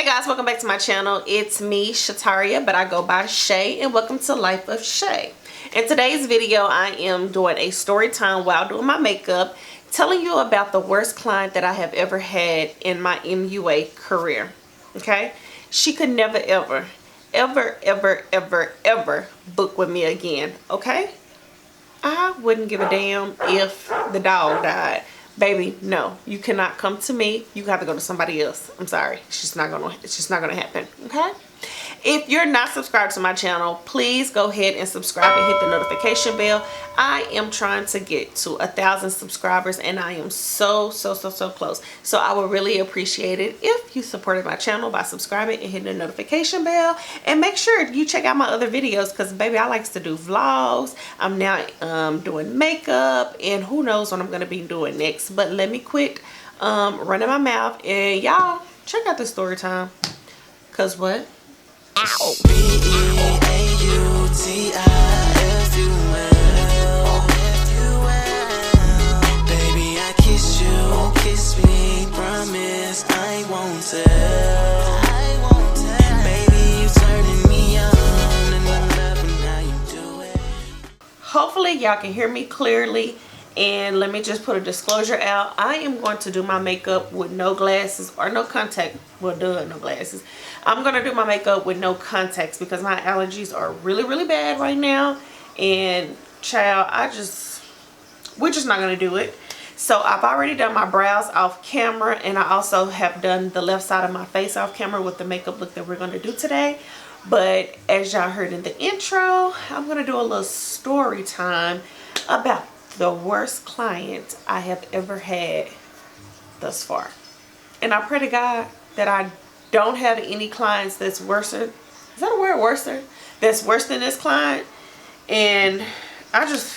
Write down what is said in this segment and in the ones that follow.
Hey guys, welcome back to my channel. It's me, Shatarria, but I go by Shay, and welcome to Life of Shay. In today's video, I am doing a story time while doing my makeup, telling you about the worst client that I have ever had in my MUA career. Okay? She could never ever book with me again. Okay? I wouldn't give a damn if the dog died. Baby, no, you cannot come to me. You have to go to somebody else. I'm sorry. It's just not gonna happen. Okay? If you're not subscribed to my channel, please go ahead and subscribe and hit the notification bell. I am trying to get to 1,000 subscribers, and I am so close. So I would really appreciate it if you supported my channel by subscribing and hitting the notification bell. And make sure you check out my other videos, because baby, I like to do vlogs. I'm now doing makeup, and who knows what I'm going to be doing next. But let me quit running my mouth, and y'all check out the story time, because what? Ow. Baby, I kiss you, kiss me, promise I won't tell. Baby, you turning me on, and I'm loving how you do it. Hopefully y'all can hear me clearly. And let me just put a disclosure out. I am going to do my makeup with no glasses or no contact. Well, no glasses. I'm going to do my makeup with no contacts because my allergies are really bad right now. And child, we're just not going to do it. So I've already done my brows off camera, and I also have done the left side of my face off camera with the makeup look that we're going to do today. But as y'all heard in the intro, I'm going to do a little story time about the worst client I have ever had thus far. And I pray to God that I don't have any clients that's worse. Is that a word, worser? That's worse than this client. And I just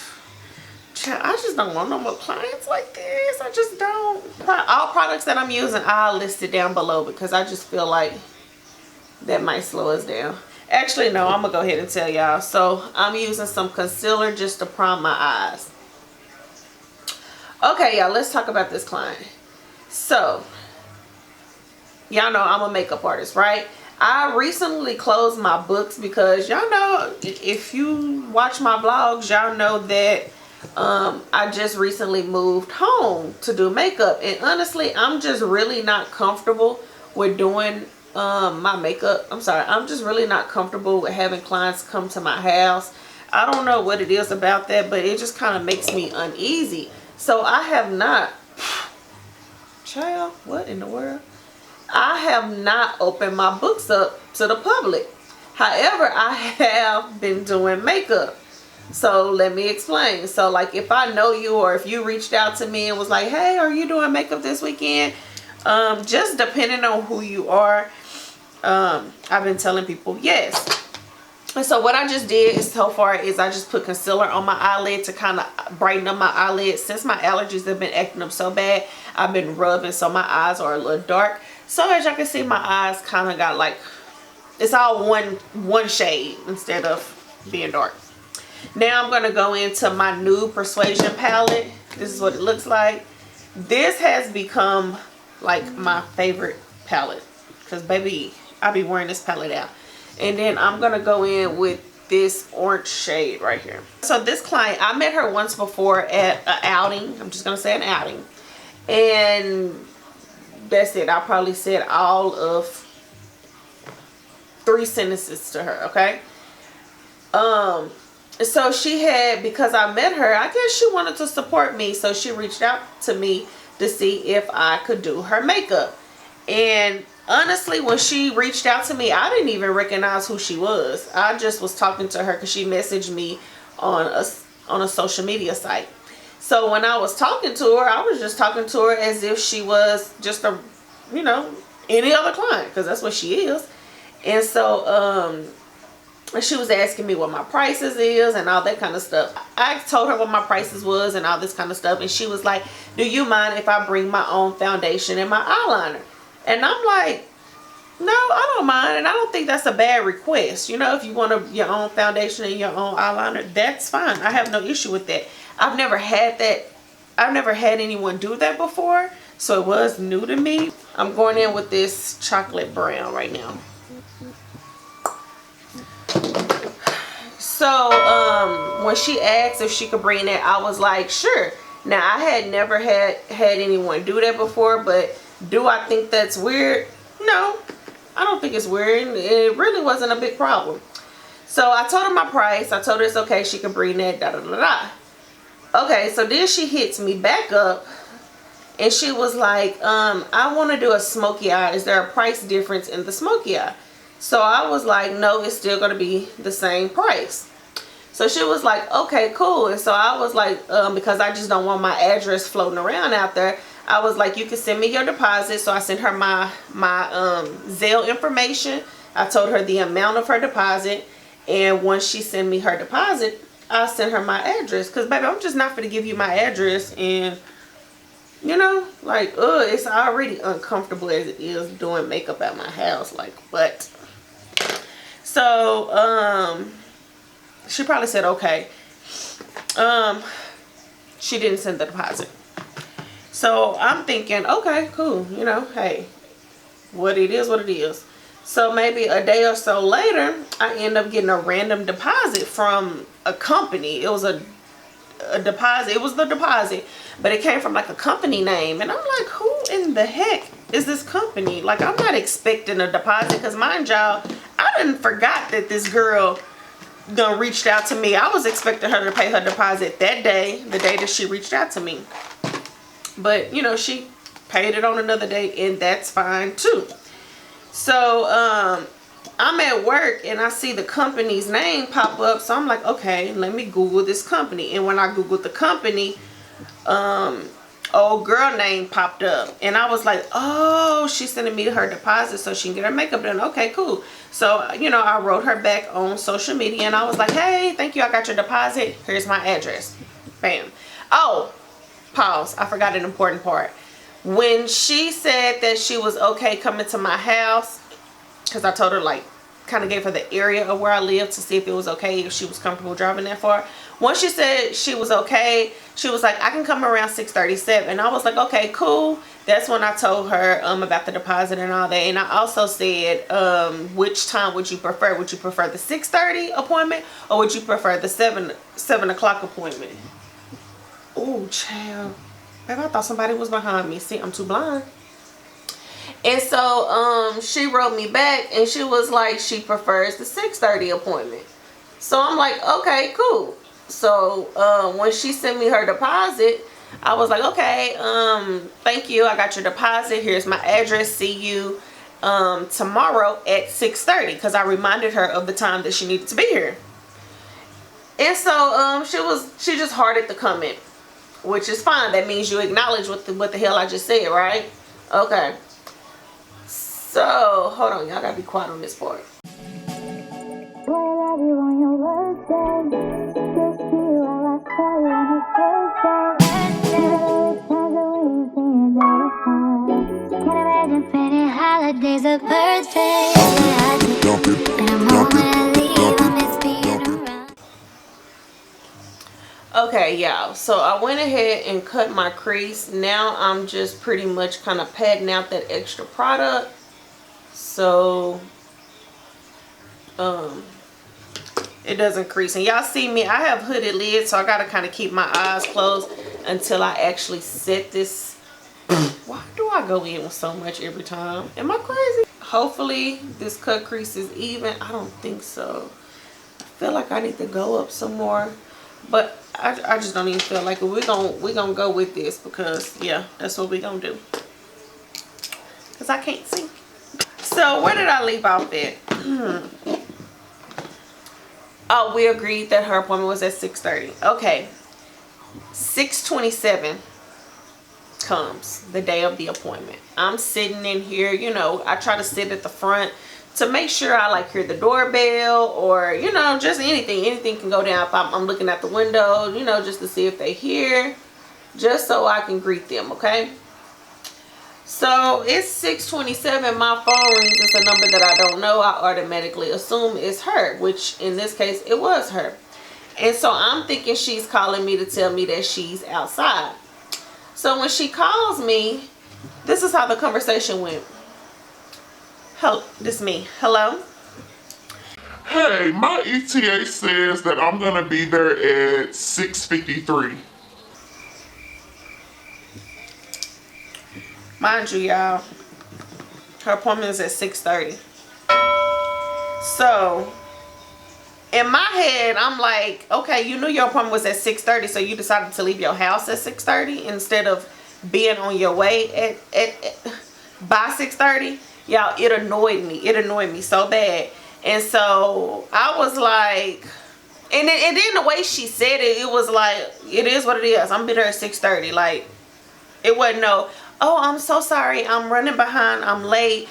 don't want no more clients like this. I just don't. All products that I'm using, I'll list it down below, because I just feel like that might slow us down. Actually, no, I'm gonna go ahead and tell y'all. So I'm using some concealer just to prime my eyes. Okay, y'all, let's talk about this client. So, y'all know I'm a makeup artist, right? I recently closed my books because y'all know, if you watch my vlogs, y'all know that I just recently moved home to do makeup. And honestly, I'm just really not comfortable with doing my makeup. I'm sorry, I'm just really not comfortable with having clients come to my house. I don't know what it is about that, but it just kind of makes me uneasy. So I have not, child, what in the world? I have not opened my books up to the public. However, I have been doing makeup. So let me explain. So like, if I know you, or if you reached out to me and was like, hey, are you doing makeup this weekend? Just depending on who you are, I've been telling people yes. And so what I just did is, so far, is I just put concealer on my eyelid to kind of brighten up my eyelids. Since my allergies have been acting up so bad, I've been rubbing, so my eyes are a little dark. So as y'all can see, my eyes kind of got like, it's all one shade instead of being dark. Now I'm going to go into my Nude Persuasion palette. This is what it looks like. This has become like my favorite palette, because baby, I be wearing this palette out. And then I'm going to go in with this orange shade right here. So this client, I met her once before at an outing. I'm just going to say an outing. And that's it. I probably said all of 3 sentences to her, okay? So she had, because I met her, I guess she wanted to support me. So she reached out to me to see if I could do her makeup. And honestly, when she reached out to me, I didn't even recognize who she was. I just was talking to her because she messaged me on a social media site. So when I was talking to her, I was just talking to her as if she was just a, you know, any other client, because that's what she is. And so she was asking me what my prices is and all that kind of stuff. I told her what my prices was and all this kind of stuff, and she was like, do you mind if I bring my own foundation and my eyeliner? And I'm like, no, I don't mind, and I don't think that's a bad request. You know, if you want your own foundation and your own eyeliner, that's fine. I have no issue with that. I've never had anyone do that before. So it was new to me. I'm going in with this chocolate brown right now. So when she asked if she could bring that, I was like, sure. Now I had never had anyone do that before, but do I think that's weird? No, I don't think it's weird. It really wasn't a big problem. So I told her my price. I told her it's okay, she can bring that, da da da da. Okay, so then she hits me back up and she was like, I want to do a smoky eye. Is there a price difference in the smoky eye? So I was like, no, it's still going to be the same price. So she was like, okay, cool. And so I was like, because I just don't want my address floating around out there, I was like, you can send me your deposit. So I sent her my Zelle information. I told her the amount of her deposit. And once she sent me her deposit, I sent her my address. Because, baby, I'm just not going to give you my address. And, you know, like, it's already uncomfortable as it is doing makeup at my house. Like, what? So, she probably said, okay. She didn't send the deposit. So I'm thinking, okay, cool. You know, hey, what it is, what it is. So maybe a day or so later, I end up getting a random deposit from a company. It was a deposit. It was the deposit, but it came from like a company name. And I'm like, who in the heck is this company? Like, I'm not expecting a deposit because, mind y'all, I didn't forgot that this girl done reached out to me. I was expecting her to pay her deposit that day, the day that she reached out to me. But, you know, she paid it on another day, and that's fine too. So, I'm at work and I see the company's name pop up. So I'm like, okay, let me Google this company. And when I Googled the company, old girl name popped up. And I was like, oh, she's sending me her deposit so she can get her makeup done. Okay, cool. So, you know, I wrote her back on social media and I was like, hey, thank you. I got your deposit. Here's my address. Bam. Oh, pause. I forgot an important part. When she said that she was okay coming to my house, because I told her, like, kind of gave her the area of where I live to see if it was okay, if she was comfortable driving that far. Once she said she was okay, she was like, I can come around 6:37. And I was like, okay, cool. That's when I told her about the deposit and all that. And I also said, which time would you prefer? Would you prefer the 6:30 appointment or would you prefer the 7 o'clock appointment? Oh, child. Babe, I thought somebody was behind me. See, I'm too blind. And so she wrote me back and she was like, she prefers the 6:30 appointment. So I'm like, okay, cool. So when she sent me her deposit, I was like, okay, thank you. I got your deposit. Here's my address. See you tomorrow at 6:30, because I reminded her of the time that she needed to be here. And so she just hearted the comment, which is fine. That means you acknowledge what the hell I just said, right? Okay. So, hold on, y'all gotta be quiet on this part. Holidays a birthday. Okay, y'all, so I went ahead and cut my crease. Now I'm just pretty much kind of padding out that extra product. So it doesn't crease. And y'all see me, I have hooded lids, so I gotta kind of keep my eyes closed until I actually set this. Why do I go in with so much every time? Am I crazy? Hopefully this cut crease is even. I don't think so. I feel like I need to go up some more, but I just don't even feel like it. We're gonna go with this because, yeah, that's what we're gonna do, because I can't see. So where did I leave off at? Oh, we agreed that her appointment was at 6:30. Okay, 6:27 comes the day of the appointment. I'm sitting in here, you know, I try to sit at the front to make sure I like hear the doorbell, or, you know, just anything can go down if I'm looking at the window, you know, just to see if they hear, just so I can greet them. Okay, so it's 6:27. my phone rings. It's a number that I don't know. I automatically assume it's her, which in this case it was her. And so I'm thinking she's calling me to tell me that she's outside. So when she calls me, This is how the conversation went. This is me. Hello? Hey, my ETA says that I'm gonna be there at 6:53. Mind you, y'all, her appointment is at 6:30. So, in my head, I'm like, okay, you knew your appointment was at 6:30, so you decided to leave your house at 6:30 instead of being on your way by 6:30. Y'all, it annoyed me. It annoyed me so bad. And so I was like, and then the way she said it, it was like, it is what it is. I'm gonna be there at 6:30. Like, it wasn't no, oh, I'm so sorry, I'm running behind, I'm late.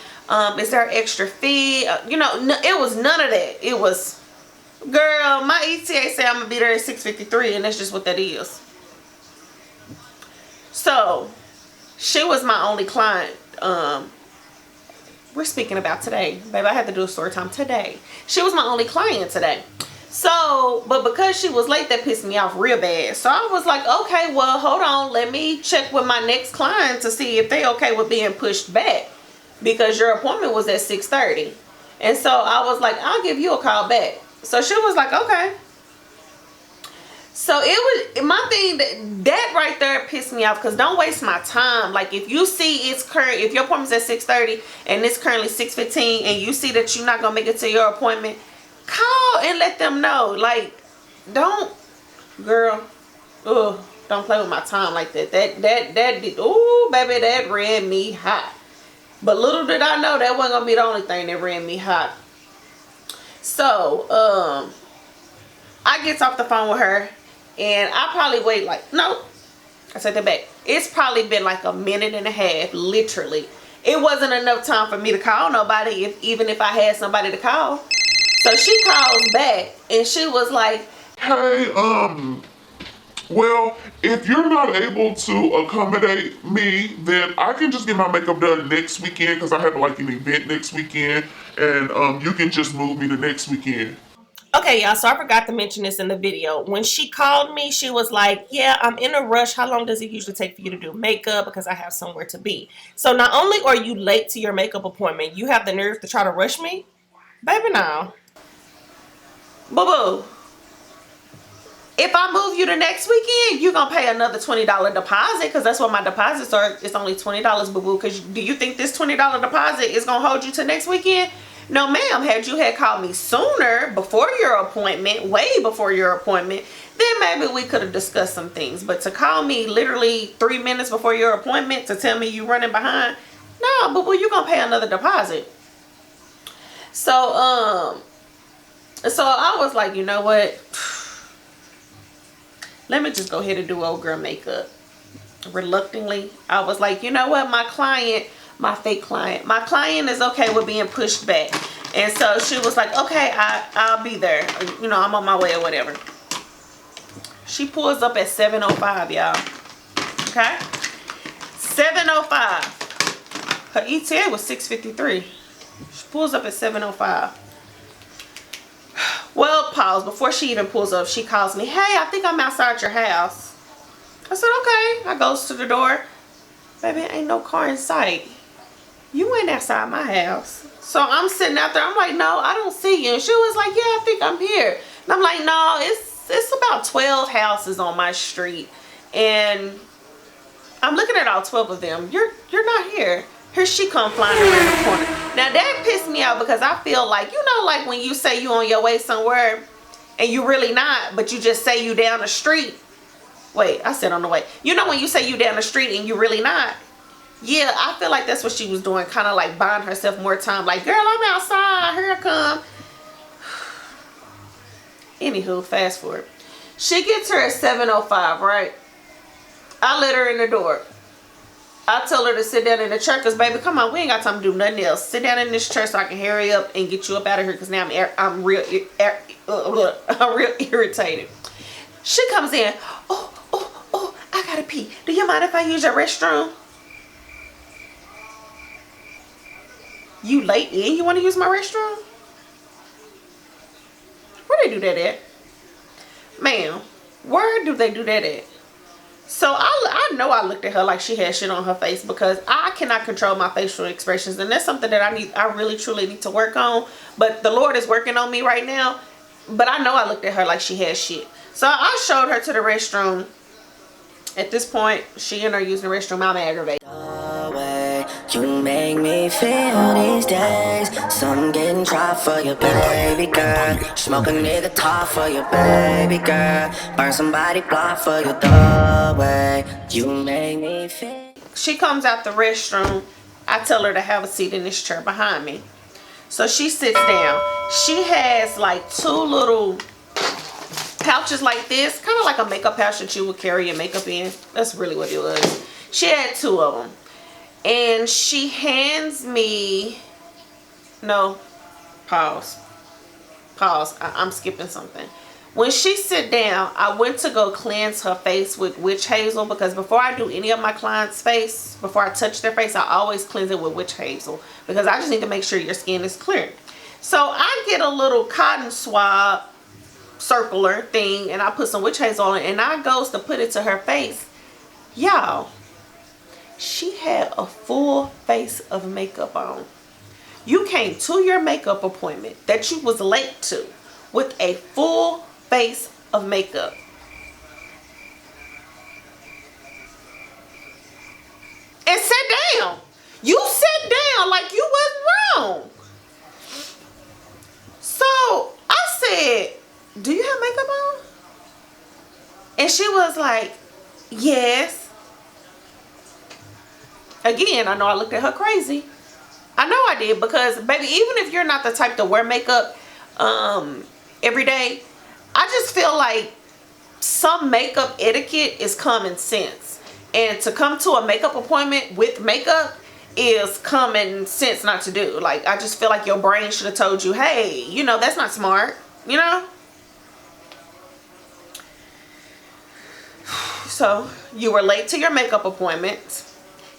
Is there an extra fee? You know, it was none of that. It was, girl, my ETA said I'm gonna be there at 6:53, and that's just what that is. So she was my only client. We're speaking about today, baby. I had to do a story time today. She was my only client today. So, but because she was late, that pissed me off real bad. So I was like, okay, well, hold on, let me check with my next client to see if they okay with being pushed back, because your appointment was at 6:30. And so I was like, I'll give you a call back. So she was like, okay. So it was my thing, that right there pissed me off, because don't waste my time. Like, if you see if your appointment's at 6:30 and it's currently 6:15 and you see that you're not gonna make it to your appointment, call and let them know. Like, don't, girl, don't play with my time like that. That did, ooh, baby, that ran me hot. But little did I know that wasn't gonna be the only thing that ran me hot. So I get off the phone with her, and I probably wait like, no, I said that back. It's probably been like a minute and a half, literally. It wasn't enough time for me to call nobody, even if I had somebody to call. So she calls back, and she was like, Hey, well, if you're not able to accommodate me, then I can just get my makeup done next weekend, because I have like an event next weekend, and you can just move me to next weekend. okay, y'all, so I forgot to mention this in the video. When she called me, she was like, yeah, I'm in a rush. How long does it usually take for you to do makeup? Because I have somewhere to be. So not only are you late to your makeup appointment, you have the nerve to try to rush me? Baby, no. Boo-boo. If I move you to next weekend, you're going to pay another $20 deposit, because that's what my deposits are. It's only $20, boo-boo. Because do you think this $20 deposit is going to hold you to next weekend? No, ma'am. Had you had called me sooner, before your appointment, way before your appointment, then maybe we could have discussed some things. But to call me literally 3 minutes before your appointment to tell me you running behind, no, boo-boo, you're going to pay another deposit. So I was like, you know what? Let me just go ahead and do old girl makeup. Reluctantly, I was like, you know what? My fake client, my client is okay with being pushed back. And so she was like, okay, I'll be there. You know, I'm on my way or whatever. She pulls up at 7:05, y'all. Okay? 7:05. Her ETA was 6:53. She pulls up at 7:05. Well, pause. Before she even pulls up, she calls me, hey, I think I'm outside your house. I said, okay. I goes to the door. Baby, ain't no car in sight. You ain't outside my house. So I'm sitting out there. I'm like, no, I don't see you. And she was like, yeah, I think I'm here. And I'm like, no, it's about 12 houses on my street. And I'm looking at all 12 of them. You're not here. Here she come flying around the corner. Now that pissed me off, because I feel like, you know, like when you say you on your way somewhere and you really not, but you just say you down the street. Wait, I said on the way. You know when you say you down the street and you really not? Yeah, I feel like that's what she was doing, kind of like buying herself more time. Like, girl, I'm outside. Here I come. Anywho, fast forward. She gets her at 7:05, right? I let her in the door. I told her to sit down in the chair, because, baby, come on, we ain't got time to do nothing else. Sit down in this chair so I can hurry up and get you up out of here, because now I'm real irritated. She comes in. Oh, I gotta pee. Do you mind if I use your restroom? You late and you want to use my restroom? Where they do that at? Ma'am, where do they do that at? So I know I looked at her like she had shit on her face, because I cannot control my facial expressions, and that's something that I really truly need to work on. But the Lord is working on me right now. But I know I looked at her like she had shit. So I showed her to the restroom. At this point, she and her using the restroom. I'm aggravated. You make me feel these days. Some getting dry for your baby girl. Smoke a nigga top for your baby girl. Burn somebody block for your doorway. You make me feel. She comes out the restroom. I tell her to have a seat in this chair behind me. So she sits down. She has like 2 little pouches like this, kind of like a makeup pouch that you would carry your makeup in. That's really what it was. She had 2 of them. And she hands me, no, pause. I'm skipping something. When she sit down, I went to go cleanse her face with witch hazel, because before I do any of my clients' face, before I touch their face, I always cleanse it with witch hazel, because I just need to make sure your skin is clear. So I get a little cotton swab circular thing, and I put some witch hazel on it, and I goes to put it to her face. Y'all, she had a full face of makeup on. You came to your makeup appointment that you was late to with a full face of makeup. And sat down. You sat down like you wasn't wrong. So I said, do you have makeup on? And she was like, yes. Again, I know I looked at her crazy. I know I did, because baby, even if you're not the type to wear makeup every day, I just feel like some makeup etiquette is common sense. And to come to a makeup appointment with makeup is common sense not to do. Like, I just feel like your brain should have told you, hey, you know, that's not smart, you know? So, you were late to your makeup appointment.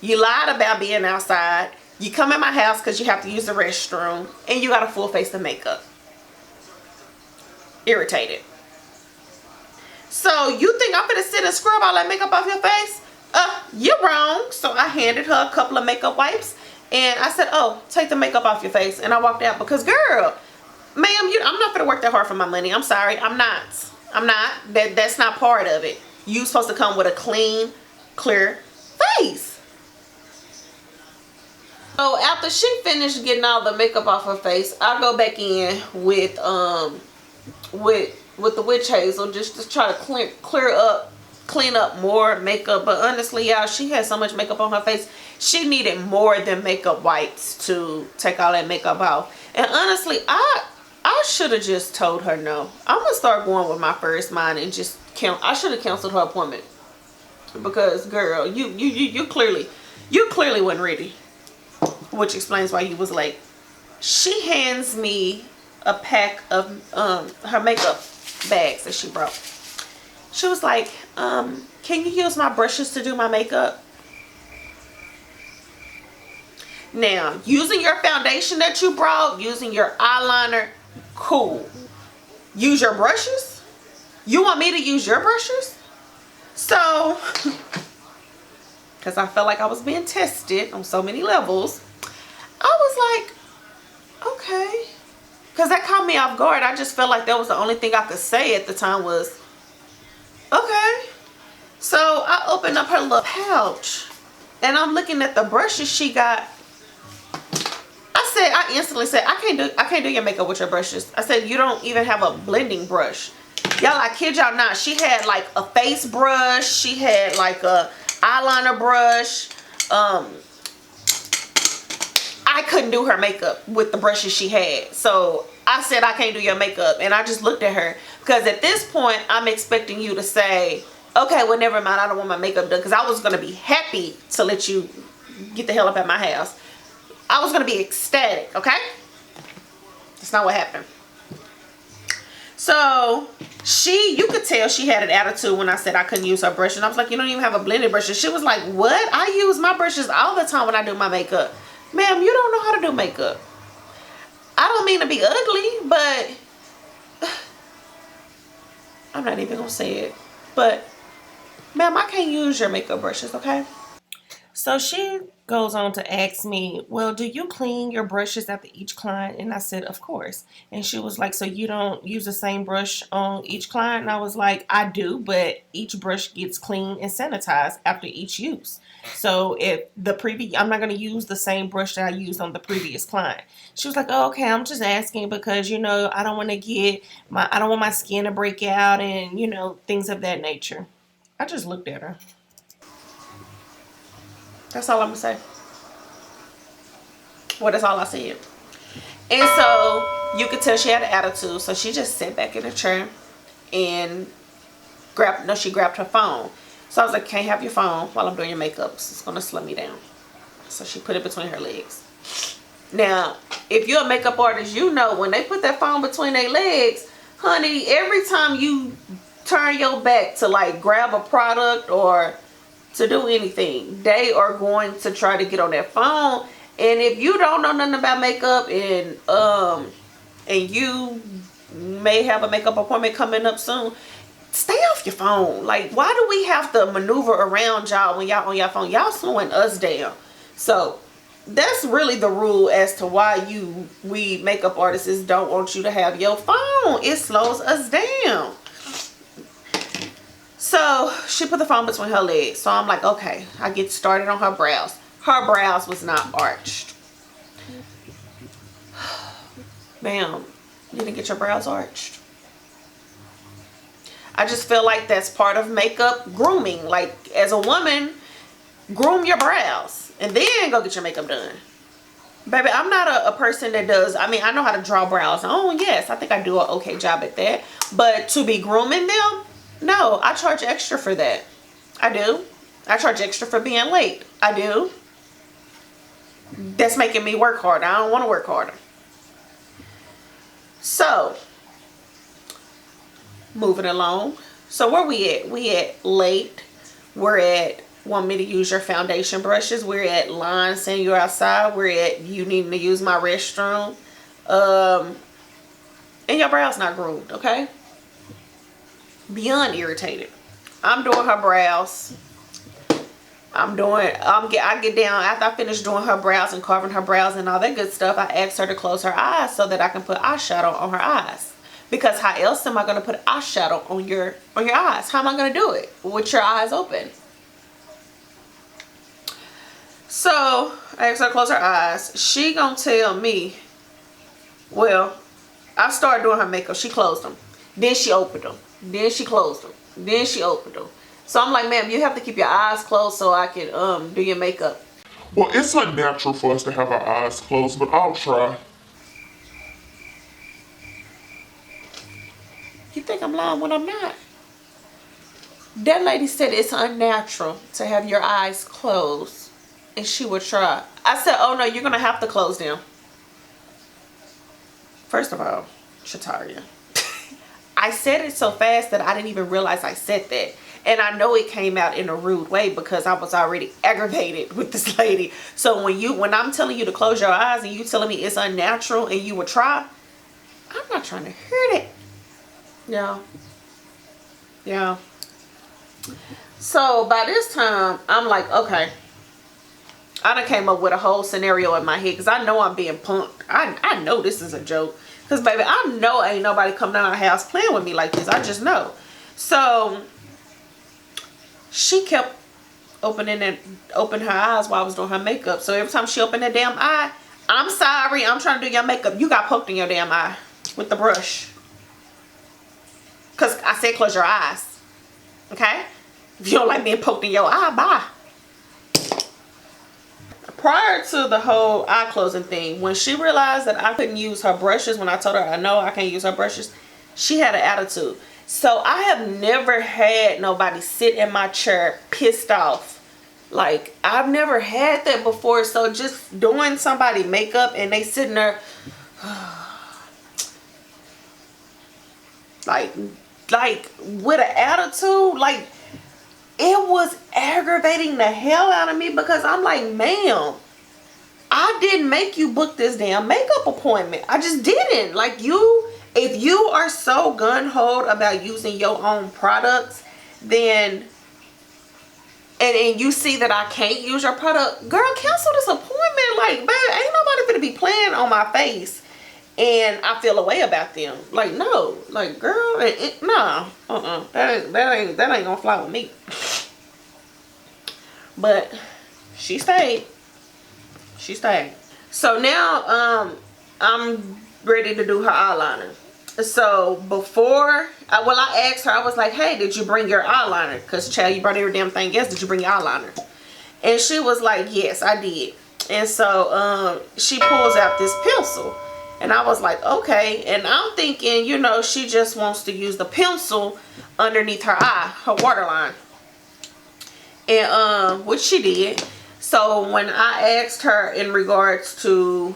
You lied about being outside. You come in my house because you have to use the restroom. And you got a full face of makeup. Irritated. So you think I'm gonna sit and scrub all that makeup off your face? You're wrong. So I handed her a couple of makeup wipes. And I said, oh, take the makeup off your face. And I walked out because, girl, ma'am, I'm not gonna work that hard for my money. I'm sorry. I'm not. That's not part of it. You're supposed to come with a clean, clear face. So after she finished getting all the makeup off her face, I go back in with the witch hazel just to try to clean up more makeup. But honestly, y'all, she had so much makeup on her face, she needed more than makeup wipes to take all that makeup off. And honestly, I should have just told her no. I'm gonna start going with my first mind and just I should have canceled her appointment, because girl, you clearly wasn't ready. Which explains why you was late. She hands me a pack of her makeup bags that she brought. She was like, can you use my brushes to do my makeup? Now, using your foundation that you brought, using your eyeliner, cool. Use your brushes? You want me to use your brushes? So, because I felt like I was being tested on so many levels, I was like, okay. Because that caught me off guard. I just felt like that was the only thing I could say at the time was, okay. So I opened up her little pouch, and I'm looking at the brushes she got. I instantly said, I can't do your makeup with your brushes. I said, you don't even have a blending brush. Y'all, I kid y'all not. She had like a face brush. She had like a eyeliner brush. I couldn't do her makeup with the brushes she had. So I said, I can't do your makeup. And I just looked at her, because at this point, I'm expecting you to say, okay, well, never mind. I don't want my makeup done, because I was going to be happy to let you get the hell up at my house. I was going to be ecstatic, okay? That's not what happened. So you could tell she had an attitude when I said I couldn't use her brush. And I was like, you don't even have a blended brush. And she was like, what? I use my brushes all the time when I do my makeup. Ma'am, you don't know how to do makeup. I don't mean to be ugly, but I'm not even going to say it. But Ma'am, I can't use your makeup brushes, okay? So she goes on to ask me, well, do you clean your brushes after each client? And I said, of course. And she was like, so you don't use the same brush on each client? And I was like, I do, but each brush gets cleaned and sanitized after each use. So if I'm not going to use the same brush that I used on the previous client. She was like, oh, okay, I'm just asking because, I don't want I don't want my skin to break out and, things of that nature. I just looked at her. That's all I'm gonna say. Well, that's all I said. And so you could tell she had an attitude. So she just sat back in the chair and she grabbed her phone. So I was like, can't have your phone while I'm doing your makeup. It's gonna slow me down. So she put it between her legs. Now, if you're a makeup artist, when they put that phone between their legs, honey, every time you turn your back to like grab a product or to do anything, they are going to try to get on their phone. And if you don't know nothing about makeup and you may have a makeup appointment coming up soon, stay off your phone. Like, why do we have to maneuver around y'all when y'all on your phone? Y'all slowing us down. So that's really the rule as to why we makeup artists don't want you to have your phone. It slows us down. So she put the phone between her legs. So I'm like, okay, I get started on her brows. Her brows was not arched. Ma'am, you didn't get your brows arched. I just feel like that's part of makeup grooming. Like, as a woman, groom your brows and then go get your makeup done. Baby, I'm not a person that does, I know how to draw brows. Oh, yes, I think I do an okay job at that. But to be grooming them, no, I charge extra for that. I do. I charge extra for being late. I do. That's making me work harder. I don't want to work harder. So, moving along. So where we at? We at late. We're at want me to use your foundation brushes. We're at line saying you're outside. We're at you needing to use my restroom. And your brows not groomed, okay? Beyond irritated. I'm doing her brows. I get down after I finish doing her brows and carving her brows and all that good stuff. I asked her to close her eyes so that I can put eyeshadow on her eyes. Because how else am I going to put eyeshadow on your eyes? How am I going to do it with your eyes open? So I asked her to close her eyes. She gonna tell me, well, I started doing her makeup. She closed them. Then she opened them. Then she closed them. Then she opened them. So I'm like, ma'am, you have to keep your eyes closed so I can do your makeup. Well, it's unnatural for us to have our eyes closed, but I'll try. You think I'm lying when I'm not? That lady said it's unnatural to have your eyes closed. And she would try. I said, oh no, you're going to have to close them. First of all, Shatarria. I said it so fast that I didn't even realize I said that. And I know it came out in a rude way because I was already aggravated with this lady. So when I'm telling you to close your eyes and you telling me it's unnatural and you would try, I'm not trying to hear that. Yeah. So by this time, I'm like, okay. I done came up with a whole scenario in my head because I know I'm being punked. I know this is a joke. Because, baby, I know ain't nobody come down our house playing with me like this. I just know. So, she kept opening her eyes while I was doing her makeup. So, every time she opened that damn eye, I'm sorry, I'm trying to do your makeup. You got poked in your damn eye with the brush. Because I said close your eyes. Okay? If you don't like being poked in your eye, bye. Prior to the whole eye closing thing, when she realized that I couldn't use her brushes, when I told her I know I can't use her brushes, she had an attitude. So I have never had nobody sit in my chair pissed off. Like, I've never had that before. So just doing somebody makeup and they sitting there like with an attitude, like, it was aggravating the hell out of me because I'm like, ma'am, I didn't make you book this damn makeup appointment. I just didn't. Like, if you are so gun-ho about using your own products, then and you see that I can't use your product, girl, cancel this appointment. Like, babe, ain't nobody gonna be playing on my face and I feel a way about them. Like, no, like, girl, nah, that ain't gonna fly with me. But she stayed. She stayed. So now I'm ready to do her eyeliner. So before, I asked her, I was like, hey, did you bring your eyeliner? Because, child, you brought every damn thing. Yes, did you bring your eyeliner? And she was like, yes, I did. And so she pulls out this pencil. And I was like, okay. And I'm thinking, you know, she just wants to use the pencil underneath her eye, her waterline. And which she did. So when I asked her in regards to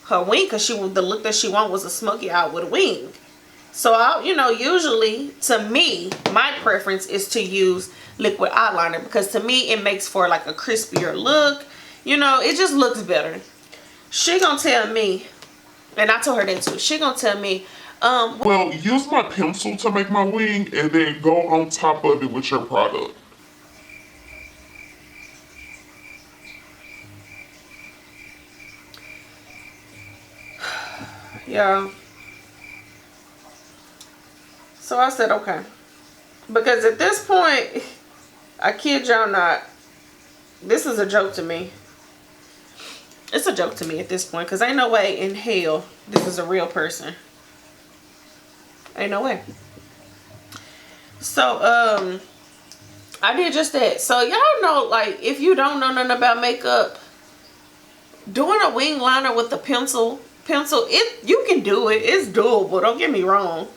her wing, because the look that she wanted was a smoky eye with a wing. So I, you know, usually to me, my preference is to use liquid eyeliner, because to me it makes for like a crispier look. You know, it just looks better. She gonna tell me, and I told her that too. She gonna tell me, well, use my pencil to make my wing and then go on top of it with your product. yeah. So I said, okay. Because at this point, I kid y'all not, this is a joke to me. It's a joke to me at this point, because ain't no way in hell this is a real person. Ain't no way. So, I did just that. So, y'all know, like, if you don't know nothing about makeup, doing a wing liner with the pencil, you can do it. It's doable. Don't get me wrong.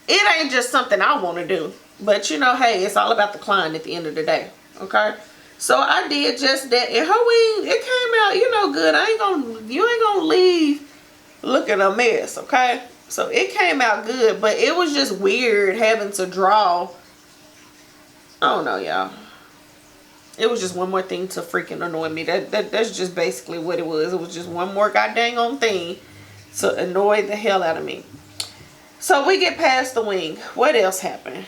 It ain't just something I want to do. But, you know, hey, it's all about the client at the end of the day. Okay? So, I did just that. And her wing, it came out, you know, good. You ain't gonna leave looking a mess. Okay? So, it came out good. But it was just weird having to draw. I don't know, y'all. It was just one more thing to freaking annoy me. That's just basically what it was. It was just one more goddamn on thing to annoy the hell out of me. So we get past the wing. What else happened?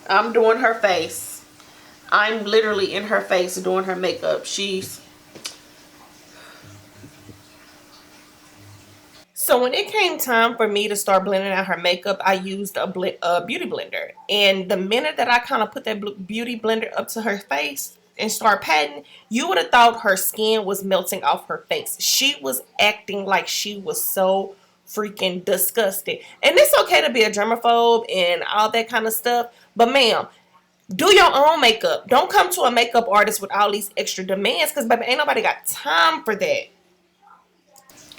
I'm doing her face. I'm literally in her face doing her makeup. So when it came time for me to start blending out her makeup, I used a beauty blender. And the minute that I kind of put that beauty blender up to her face and start patting, you would have thought her skin was melting off her face. She was acting like she was so freaking disgusted. And it's okay to be a germaphobe and all that kind of stuff. But ma'am, do your own makeup. Don't come to a makeup artist with all these extra demands, because baby, ain't nobody got time for that.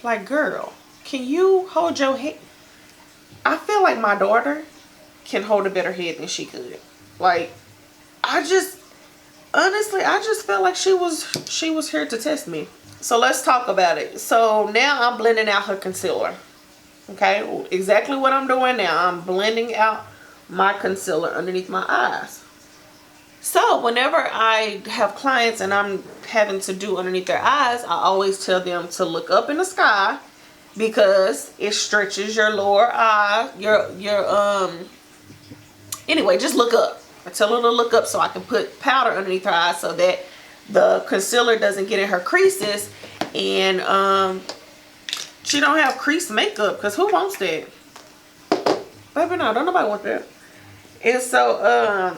Like, girl, can you hold your head? I feel like my daughter can hold a better head than she could. Like, honestly, I just felt like she was here to test me. So let's talk about it. So now I'm blending out her concealer. Okay, exactly what I'm doing now. I'm blending out my concealer underneath my eyes. So whenever I have clients and I'm having to do underneath their eyes, I always tell them to look up in the sky, because it stretches your lower eye. Anyway, just look up. I tell her to look up so I can put powder underneath her eyes so that the concealer doesn't get in her creases, and she don't have crease makeup, because who wants that? Baby, no, don't nobody want that. And so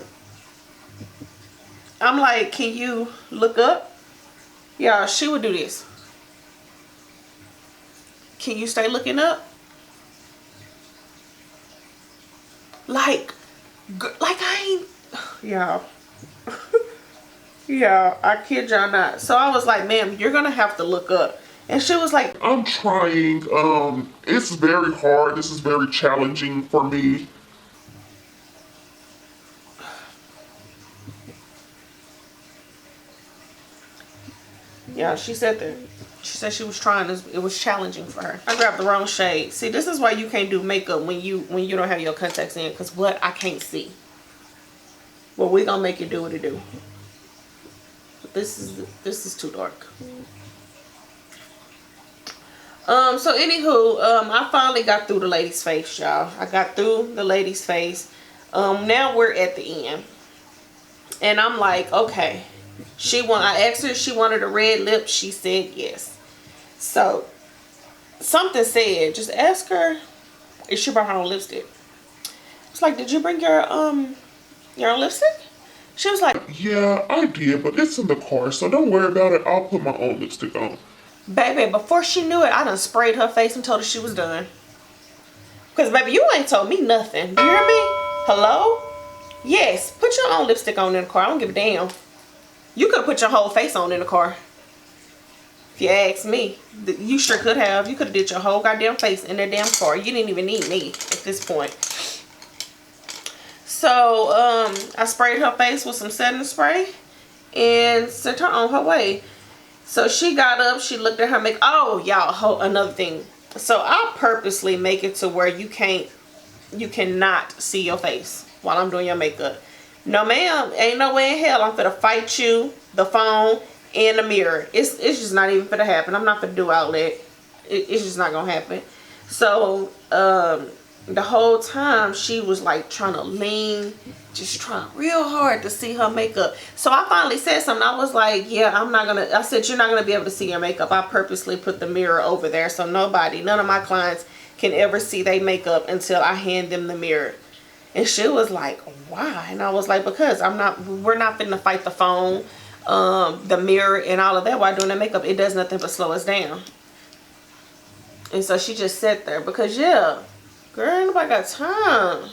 I'm like, can you look up? Yeah, she would do this. Can you stay looking up? Like I ain't, yeah. Yeah, I kid y'all not. So I was like, ma'am, you're gonna have to look up. And she was like, I'm trying. It's very hard. This is very challenging for me. yeah, she said that. She said she was trying. It was challenging for her. I grabbed the wrong shade. See, this is why you can't do makeup when you don't have your contacts in. Because what? I can't see. Well, we gonna make it do what it do. This is too dark. So anywho, I finally got through the lady's face, y'all. I got through the lady's face. Now we're at the end. And I'm like, okay, I asked her if she wanted a red lip. She said yes. So something said, just ask her if she brought her own lipstick. It's like, did you bring your own lipstick? She was like, Yeah, I did, but it's in the car, so don't worry about it. I'll put my own lipstick on. baby, before she knew it, I done sprayed her face and told her she was done. Because, baby, you ain't told me nothing. You hear me? Hello? Yes, put your own lipstick on in the car. I don't give a damn. You could have put your whole face on in the car. If you ask me. You sure could have. You could have did your whole goddamn face in that damn car. You didn't even need me at this point. So, I sprayed her face with some setting spray and sent her on her way. So she got up, she looked at her makeup. Oh, y'all, another thing. So I purposely make it to where you cannot see your face while I'm doing your makeup. No, ma'am, ain't no way in hell I'm finna fight you, the phone, and the mirror. It's just not even finna happen. I'm not finna do all that. It's just not gonna happen. So, the whole time she was like trying to lean, just trying real hard to see her makeup. So I finally said something. I was like, yeah, I said, you're not gonna be able to see your makeup. I purposely put the mirror over there so none of my clients can ever see their makeup until I hand them the mirror. And she was like, why? And I was like, because we're not finna fight the phone, the mirror and all of that while doing the makeup. It does nothing but slow us down. And so she just sat there because, yeah, girl, nobody got time.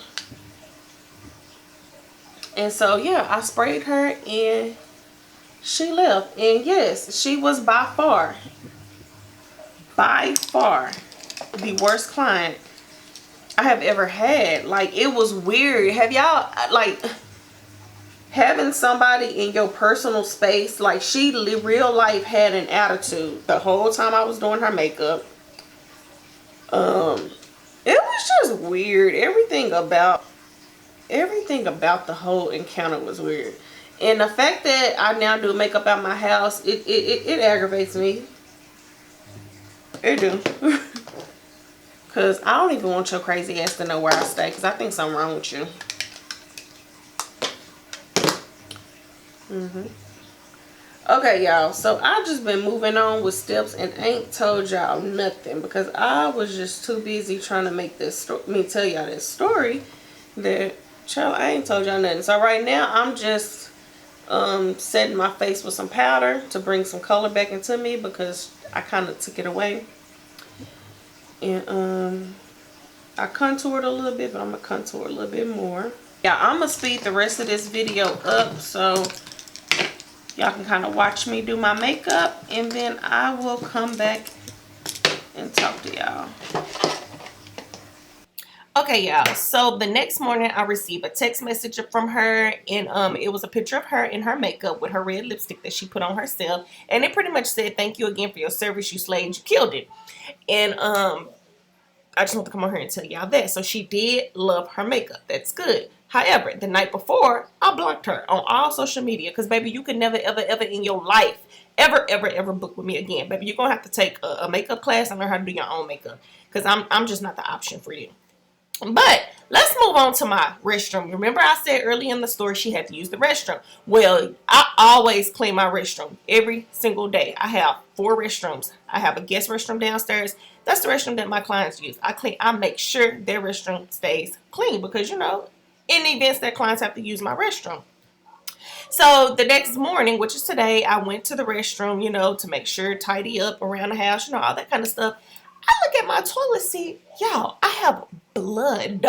And so, yeah, I sprayed her and she left. And yes, she was by far the worst client I have ever had. Like, it was weird. Have y'all, like, having somebody in your personal space, like, she real life had an attitude the whole time I was doing her makeup. It was just weird. Everything about the whole encounter was weird. And the fact that I now do makeup at my house, it aggravates me. It do. Because I don't even want your crazy ass to know where I stay. Because I think something wrong with you. Okay, y'all. So I just been moving on with steps and ain't told y'all nothing. Because I was just too busy trying to make tell y'all this story. That, child, I ain't told y'all nothing. So right now, I'm just setting my face with some powder to bring some color back into me. Because I kind of took it away. And I contoured a little bit, but I'm gonna contour a little bit more. Yeah, I'm gonna speed the rest of this video up so y'all can kind of watch me do my makeup, and then I will come back and talk to y'all. Okay, y'all, so the next morning I received a text message from her, and it was a picture of her in her makeup with her red lipstick that she put on herself, and it pretty much said, thank you again for your service, you slayed, you killed it. And I just want to come on here and tell y'all that. So she did love her makeup. That's good. However, the night before, I blocked her on all social media. Because, baby, you could never, ever, ever in your life, ever book with me again. Baby, you're going to have to take a makeup class and learn how to do your own makeup. Because I'm just not the option for you. But let's move on to my restroom. Remember I said earlier in the story she had to use the restroom. Well, I always clean my restroom every single day. I have 4 restrooms. I have a guest restroom downstairs. That's the restroom that my clients use. I make sure their restroom stays clean because, you know, in the events that clients have to use my restroom. So the next morning, which is today, I went to the restroom, you know, to make sure, tidy up around the house, you know, all that kind of stuff. I look at my toilet seat. Y'all, I have blood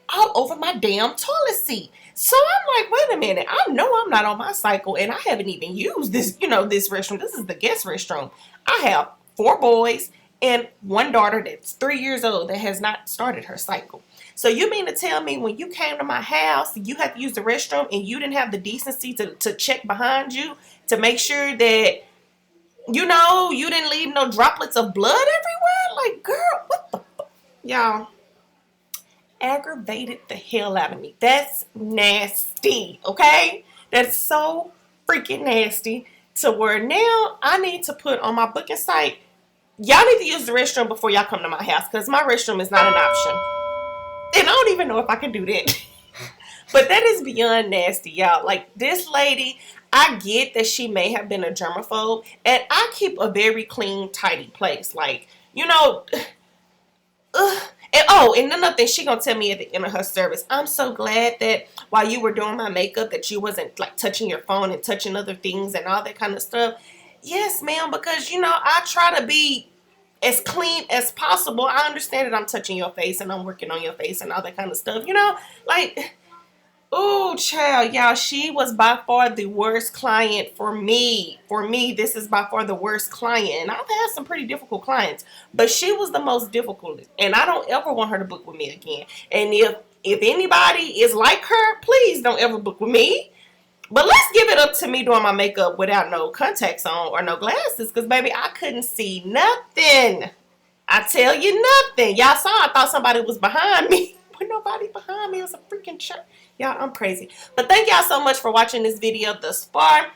all over my damn toilet seat. So I'm like, wait a minute. I know I'm not on my cycle and I haven't even used this, you know, this restroom. This is the guest restroom. I have 4 boys and 1 daughter that's 3 years old that has not started her cycle. So you mean to tell me when you came to my house, you had to use the restroom and you didn't have the decency to check behind you to make sure that, you know, you didn't leave no droplets of blood everywhere? Like, girl, what the fuck? Y'all, aggravated the hell out of me. That's nasty, okay? That's so freaking nasty to where now I need to put on my booking site, y'all need to use the restroom before y'all come to my house because my restroom is not an option. And I don't even know if I can do that. But that is beyond nasty, y'all. Like, this lady, I get that she may have been a germaphobe, and I keep a very clean, tidy place. Like, you know, and another thing, she gonna tell me at the end of her service, I'm so glad that while you were doing my makeup that you wasn't like touching your phone and touching other things and all that kind of stuff. Yes, ma'am, because you know, I try to be as clean as possible. I understand that I'm touching your face and I'm working on your face and all that kind of stuff. You know, like, oh, child, y'all, she was by far the worst client for me. For me, this is by far the worst client. And I've had some pretty difficult clients, but she was the most difficult. And I don't ever want her to book with me again. And if anybody is like her, please don't ever book with me. But let's give it up to me doing my makeup without no contacts on or no glasses, because, baby, I couldn't see nothing. I tell you nothing. Y'all saw, I thought somebody was behind me. But nobody behind me. It was a freaking church. Y'all, I'm crazy. But thank y'all so much for watching this video thus far.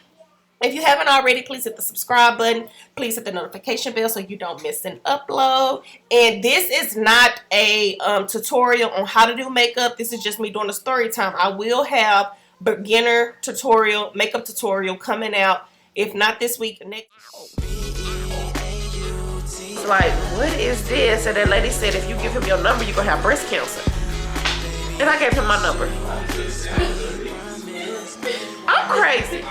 If you haven't already, please hit the subscribe button. Please hit the notification bell so you don't miss an upload. And this is not a tutorial on how to do makeup. This is just me doing a story time. I will have beginner tutorial, makeup tutorial coming out. If not this week, next. It's like, what is this? And that lady said if you give him your number, you're going to have breast cancer. And I gave him my number. I'm crazy.